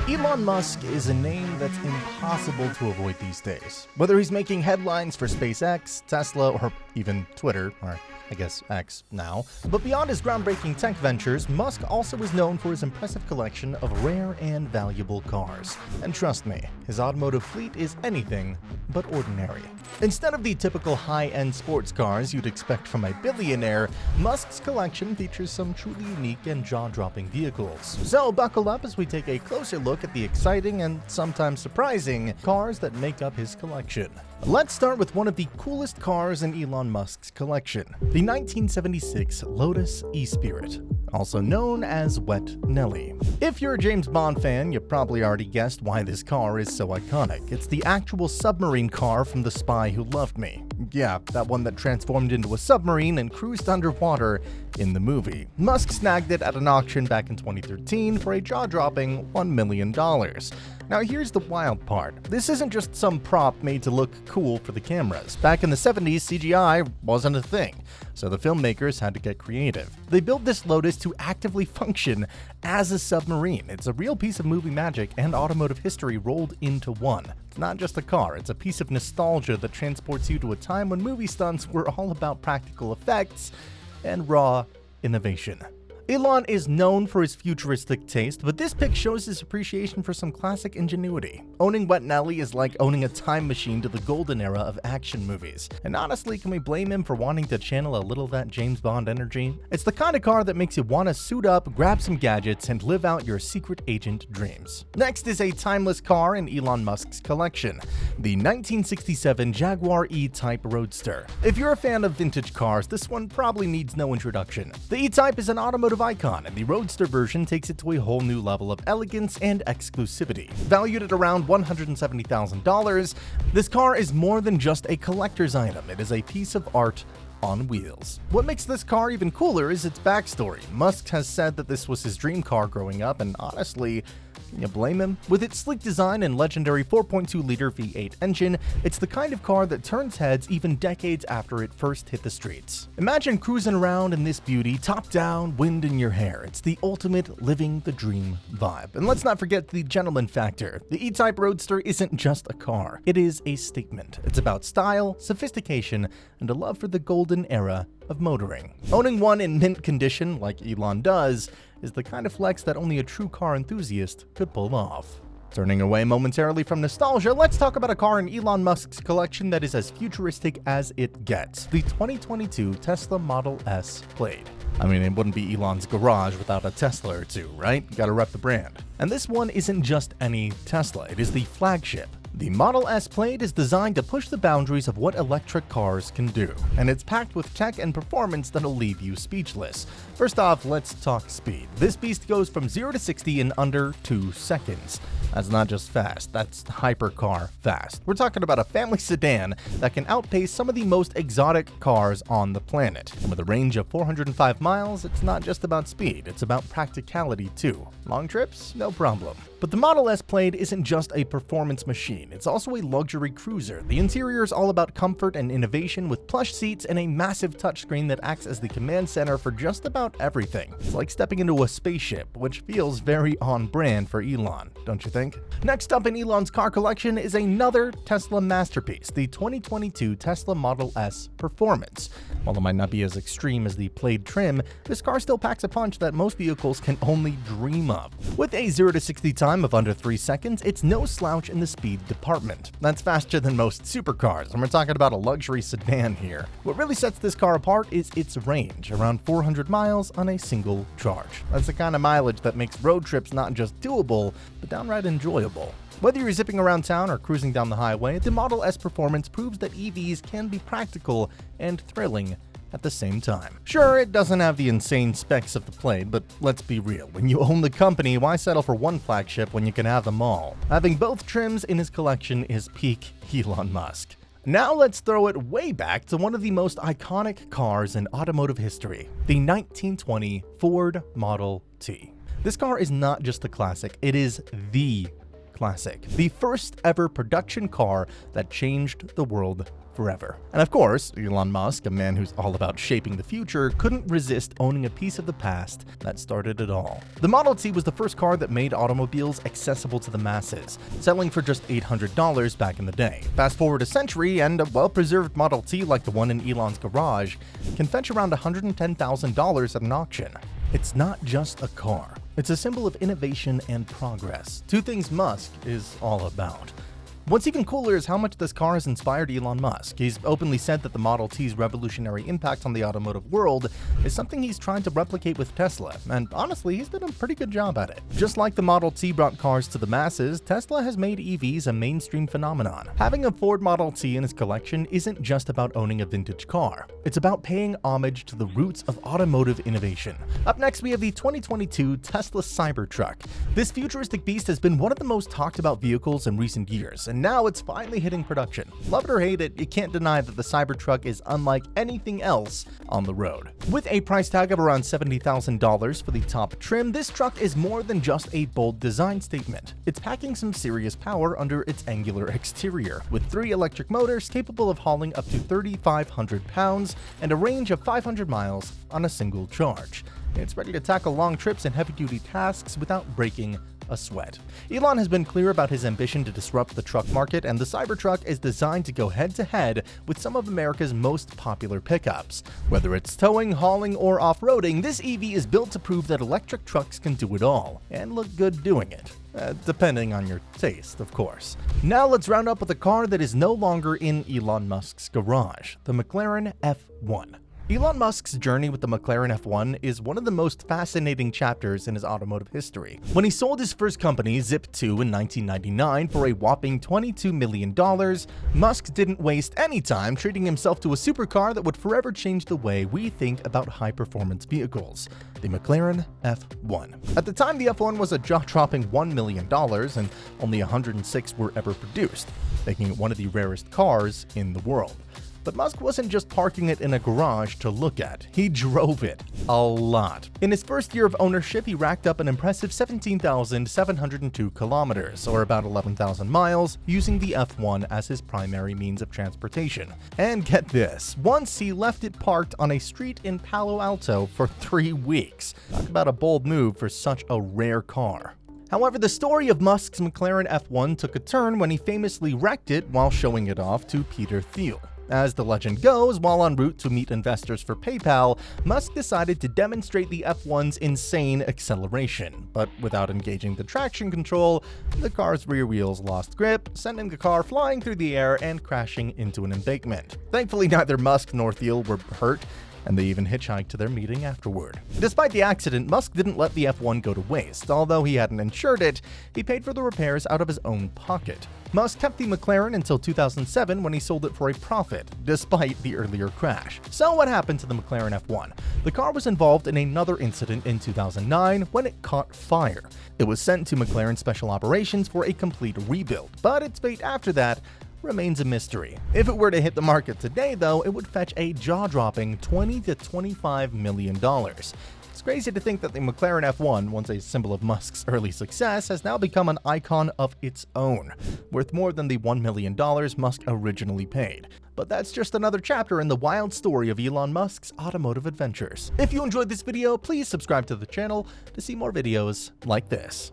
Elon Musk is a name that's impossible to avoid these days. Whether he's making headlines for SpaceX, Tesla, or even Twitter, or I guess X now. But beyond his groundbreaking tech ventures, Musk also is known for his impressive collection of rare and valuable cars. And trust me, his automotive fleet is anything but ordinary. Instead of the typical high-end sports cars you'd expect from a billionaire, Musk's collection features some truly unique and jaw-dropping vehicles. So buckle up as we take a closer look at the exciting and sometimes surprising cars that make up his collection. Let's start with one of the coolest cars in Elon Musk's collection, the 1976 Lotus Esprit, also known as Wet Nellie. If you're a James Bond fan, you probably already guessed why this car is so iconic. It's the actual submarine car from The Spy Who Loved Me. Yeah, that one that transformed into a submarine and cruised underwater in the movie. Musk snagged it at an auction back in 2013 for a jaw-dropping $1 million. Now here's the wild part. This isn't just some prop made to look cool for the cameras. Back in the 70s, CGI wasn't a thing, so the filmmakers had to get creative. They built this Lotus to actively function as a submarine. It's a real piece of movie magic and automotive history rolled into one. It's not just a car, it's a piece of nostalgia that transports you to a time when movie stunts were all about practical effects and raw innovation. Elon is known for his futuristic taste, but this pic shows his appreciation for some classic ingenuity. Owning Wet Nellie is like owning a time machine to the golden era of action movies. And honestly, can we blame him for wanting to channel a little of that James Bond energy? It's the kind of car that makes you want to suit up, grab some gadgets, and live out your secret agent dreams. Next is a timeless car in Elon Musk's collection, the 1967 Jaguar E-Type Roadster. If you're a fan of vintage cars, this one probably needs no introduction. The E-Type is an automotive icon, and the Roadster version takes it to a whole new level of elegance and exclusivity. Valued at around $170,000, this car is more than just a collector's item. It is a piece of art on wheels. What makes this car even cooler is its backstory. Musk has said that this was his dream car growing up, and honestly, can you blame him? With its sleek design and legendary 4.2-liter V8 engine, it's the kind of car that turns heads even decades after it first hit the streets. Imagine cruising around in this beauty, top down, wind in your hair. It's the ultimate living the dream vibe. And let's not forget the gentleman factor. The E-Type Roadster isn't just a car. It is a statement. It's about style, sophistication, and a love for the golden era of motoring. Owning one in mint condition, like Elon does, is the kind of flex that only a true car enthusiast could pull off. Turning away momentarily from nostalgia, let's talk about a car in Elon Musk's collection that is as futuristic as it gets, the 2022 Tesla Model S Plaid. I mean, it wouldn't be Elon's garage without a Tesla or two, right? Gotta rep the brand. And this one isn't just any Tesla, it is the flagship. The Model S Plaid is designed to push the boundaries of what electric cars can do, and it's packed with tech and performance that'll leave you speechless. First off, let's talk speed. This beast goes from 0 to 60 in under 2 seconds. That's not just fast, that's hypercar fast. We're talking about a family sedan that can outpace some of the most exotic cars on the planet. And with a range of 405 miles, it's not just about speed, it's about practicality too. Long trips? No problem. But the Model S Plaid isn't just a performance machine, it's also a luxury cruiser. The interior is all about comfort and innovation with plush seats and a massive touchscreen that acts as the command center for just about everything. It's like stepping into a spaceship, which feels very on brand for Elon, don't you think? Next up in Elon's car collection is another Tesla masterpiece, the 2022 Tesla Model S Performance. While it might not be as extreme as the Plaid trim, this car still packs a punch that most vehicles can only dream of. With a 0 to 60 time of under 3 seconds, it's no slouch in the speed department. That's faster than most supercars, and we're talking about a luxury sedan here. What really sets this car apart is its range, around 400 miles on a single charge. That's the kind of mileage that makes road trips not just doable, but downright enjoyable. Whether you're zipping around town or cruising down the highway, the Model S Performance proves that EVs can be practical and thrilling at the same time. Sure, it doesn't have the insane specs of the Plaid, but let's be real. When you own the company, why settle for one flagship when you can have them all? Having both trims in his collection is peak Elon Musk. Now let's throw it way back to one of the most iconic cars in automotive history, the 1920 Ford Model T. This car is not just a classic, it is the classic, the first ever production car that changed the world forever. And of course, Elon Musk, a man who's all about shaping the future, couldn't resist owning a piece of the past that started it all. The Model T was the first car that made automobiles accessible to the masses, selling for just $800 back in the day. Fast forward a century, and a well-preserved Model T like the one in Elon's garage can fetch around $110,000 at an auction. It's not just a car. It's a symbol of innovation and progress, two things Musk is all about. What's even cooler is how much this car has inspired Elon Musk. He's openly said that the Model T's revolutionary impact on the automotive world is something he's trying to replicate with Tesla, and honestly, he's done a pretty good job at it. Just like the Model T brought cars to the masses, Tesla has made EVs a mainstream phenomenon. Having a Ford Model T in his collection isn't just about owning a vintage car. It's about paying homage to the roots of automotive innovation. Up next, we have the 2022 Tesla Cybertruck. This futuristic beast has been one of the most talked about vehicles in recent years, and now it's finally hitting production. Love it or hate it, you can't deny that the Cybertruck is unlike anything else on the road. With a price tag of around $70,000 for the top trim, this truck is more than just a bold design statement. It's packing some serious power under its angular exterior, with 3 electric motors capable of hauling up to 3,500 pounds and a range of 500 miles on a single charge. It's ready to tackle long trips and heavy-duty tasks without breaking a sweat. Elon has been clear about his ambition to disrupt the truck market, and the Cybertruck is designed to go head-to-head with some of America's most popular pickups. Whether it's towing, hauling, or off-roading, this EV is built to prove that electric trucks can do it all, and look good doing it. Depending on your taste, of course. Now let's round up with a car that is no longer in Elon Musk's garage, the McLaren F1. Elon Musk's journey with the McLaren F1 is one of the most fascinating chapters in his automotive history. When he sold his first company, Zip2, in 1999 for a whopping $22 million, Musk didn't waste any time treating himself to a supercar that would forever change the way we think about high-performance vehicles, the McLaren F1. At the time, the F1 was a jaw-dropping $1 million, and only 106 were ever produced, making it one of the rarest cars in the world. But Musk wasn't just parking it in a garage to look at, he drove it a lot. In his first year of ownership, he racked up an impressive 17,702 kilometers, or about 11,000 miles, using the F1 as his primary means of transportation. And get this, once he left it parked on a street in Palo Alto for 3 weeks. Talk about a bold move for such a rare car. However, the story of Musk's McLaren F1 took a turn when he famously wrecked it while showing it off to Peter Thiel. As the legend goes, while en route to meet investors for PayPal, Musk decided to demonstrate the F1's insane acceleration. But without engaging the traction control, the car's rear wheels lost grip, sending the car flying through the air and crashing into an embankment. Thankfully, neither Musk nor Thiel were hurt, and they even hitchhiked to their meeting afterward. Despite the accident, Musk didn't let the F1 go to waste. Although he hadn't insured it, he paid for the repairs out of his own pocket. Musk kept the McLaren until 2007 when he sold it for a profit, despite the earlier crash. So what happened to the McLaren F1? The car was involved in another incident in 2009 when it caught fire. It was sent to McLaren Special Operations for a complete rebuild, but its fate after that remains a mystery. If it were to hit the market today, though, it would fetch a jaw-dropping $20 to $25 million. It's crazy to think that the McLaren F1, once a symbol of Musk's early success, has now become an icon of its own, worth more than the $1 million Musk originally paid. But that's just another chapter in the wild story of Elon Musk's automotive adventures. If you enjoyed this video, please subscribe to the channel to see more videos like this.